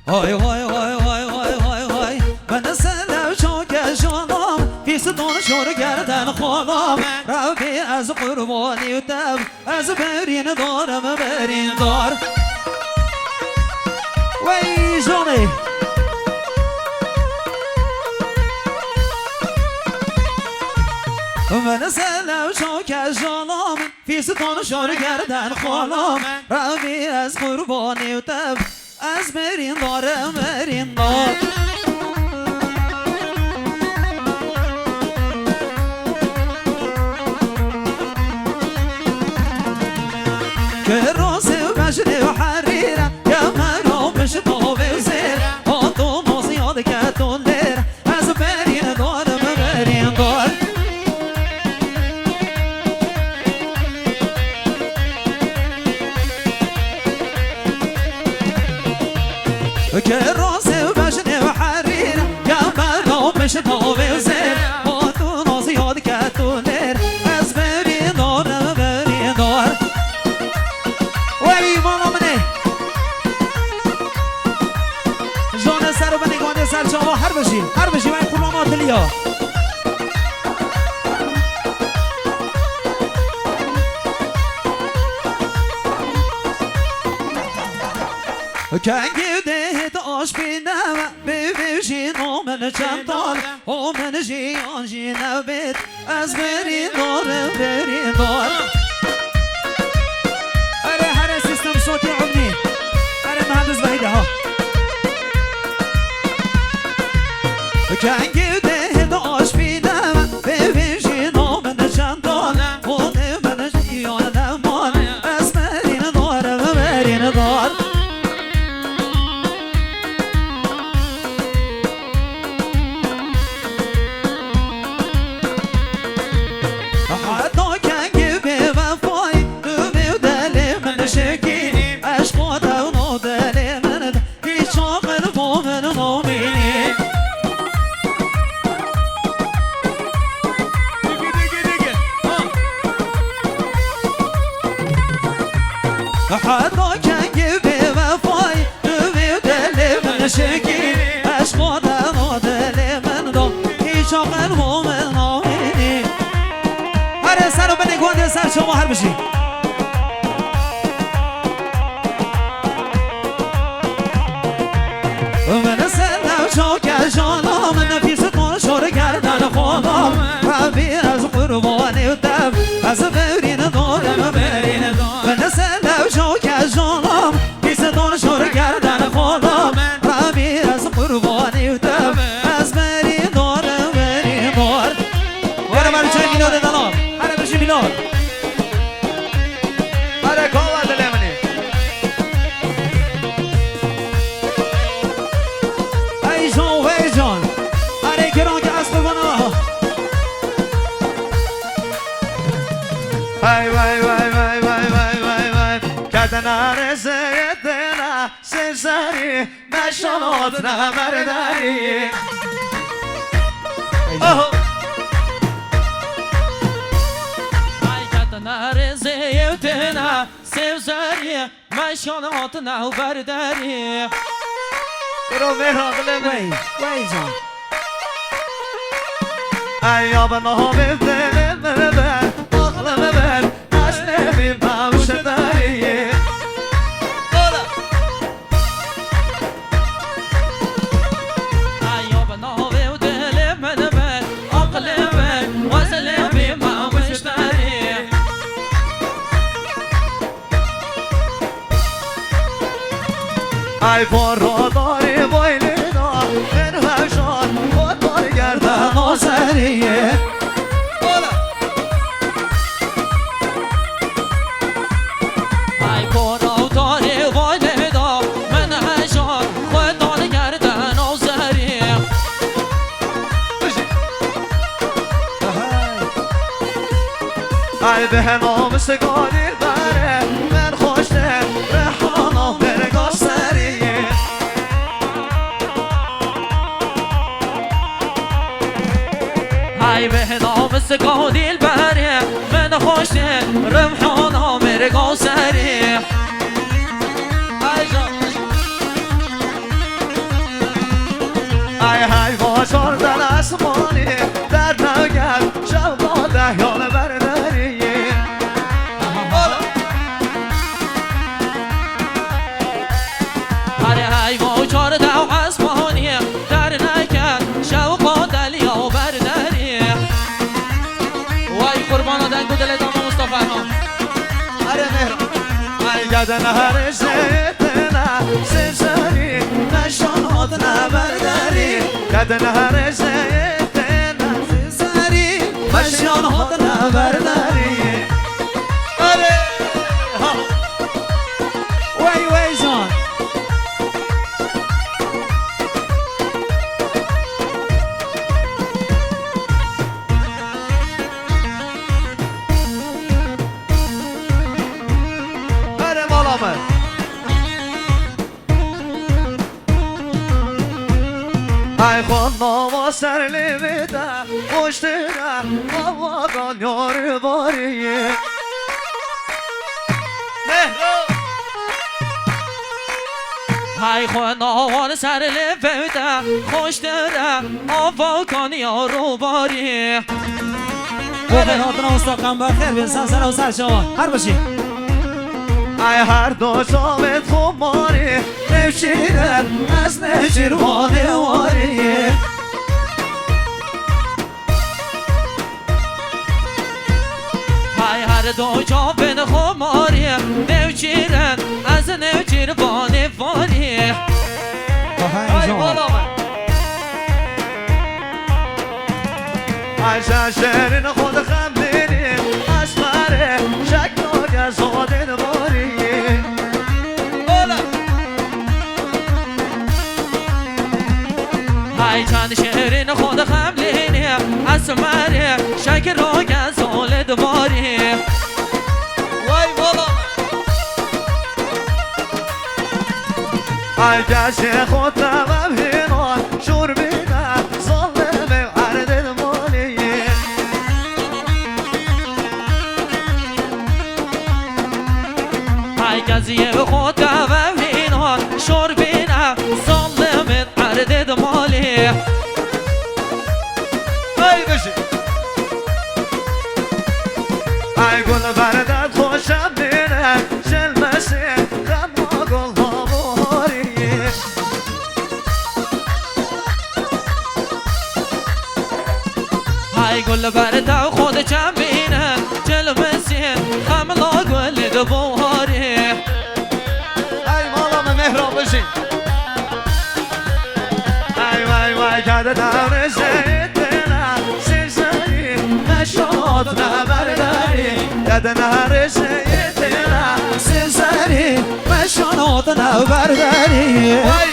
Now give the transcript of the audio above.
های های های های های های های من سلام چوک جانم فیستون شور گردن خودم ربی از قربانی و تب از برین دارم برین دار وی جانی من سلام چوک جانم فیستون شور گردن خودم ربی از قربانی و تب از برین دارم برین دار که روز بجری و حریره یا مرا مشتاق زیر آتو مزیاد کتون لیر از برین دارم برین دار که روز بجری و حریره یا مرا مشتاق زیر آتو مزیاد کتون لیر از برین دارم برین دار ولی ماما منه جان سر و بنگانه سر شما هر بشی من خلوم آتلیا کنگی دهت آش بینم ببیشی نامن چندال آمن جیان جی نبید از برین دارم برین دار هر سیستم صوتی عمنی مهندس وحیده ها کنگی دهت آش بینم ببیشی نامن چندال خونه من جیان نمان از برین دارم برین دار حتی کنگی به وفای دوی دل من شکی عشق و دل من دو هیچ آقل و من آمینی هر سر و بنگوانده سر شما هر بشی من سلم چاک جانم نفیس کن شور گردن خودم ربی از قربانی و دب از برین دارم برین دار من سلم چاک جانم نفیس کن شور گردن خودم ربی از قربانی و دب از برین دارم برین دار وره برای چای میلاد دلال هره بشی میلاد هره کاوا دلمنی ای جان هره گران که از قربانا وای وای وای وای وای وای وای وای کردن رزیدنا سرسری نشانات نبرداری کردن رزیدنا سرسری نشانات نبرداری برو وی جان ایاب نامه بر آقلم بر از نمی باوش داری ایاب نامه و دل من بر آقلم بر از نمی باوش داری ای بارا داری بایلی دا من هشان با دار گردن آزریه ای بارا داری بایلی دا من هشان با دار گردن آزریه ای به نام سگانی بره من خوشته رحانا برگاه سریه ای به نام سگانی بره من خوشته رحانا برگاه سریه ای های باشار در اسمانی در نگل شب ده یال برداری هر های باشار در اسمانی در نگل شب دلیا برداری وای قربان دنگو دل دام مصطفی ها اره مهر ای گدن هر زیتنا سزاری نشانات نبرداری گدن هر زیتنا سری مشیان هات نبرداری اره وی وی جان اره مالامه ای خود ناما سر لیمیده خوش دیده آوادان یار باریه های خود نوان سر لفیده خوش داره آفا کن یارو باری بخیر هاتنا مستقیم بخیر بینسان سر و سر شما هر باشی ای هر دو شامت خماری نفشیدن از نشیروانی واری های هر دو جابن خماری نوچیرن از نوچیر بانی فانی بخیر جان ای شهرین خود خمدینی اسمره شکل گزادین باری های چند شهرین خود خملینی اسمره شکل رو گزال دوباری وای بالا ای کسی خود تمهینا شور بیده ظالمه عرد مالی های کسی خود تمهینا شور بیده ظالمه عرد مالی ای بشی ای گل بردت خوشم بینه شلمسی خما گل ها باری های گل برده خود چم بینه جلمسین خملا گل دوباری ای مالام مهران بشین ای وای وای کرده دور زیتنا سیزایی نشاد نبرداری کرده نهر زیتنا سری مشیان هات نبرداری وای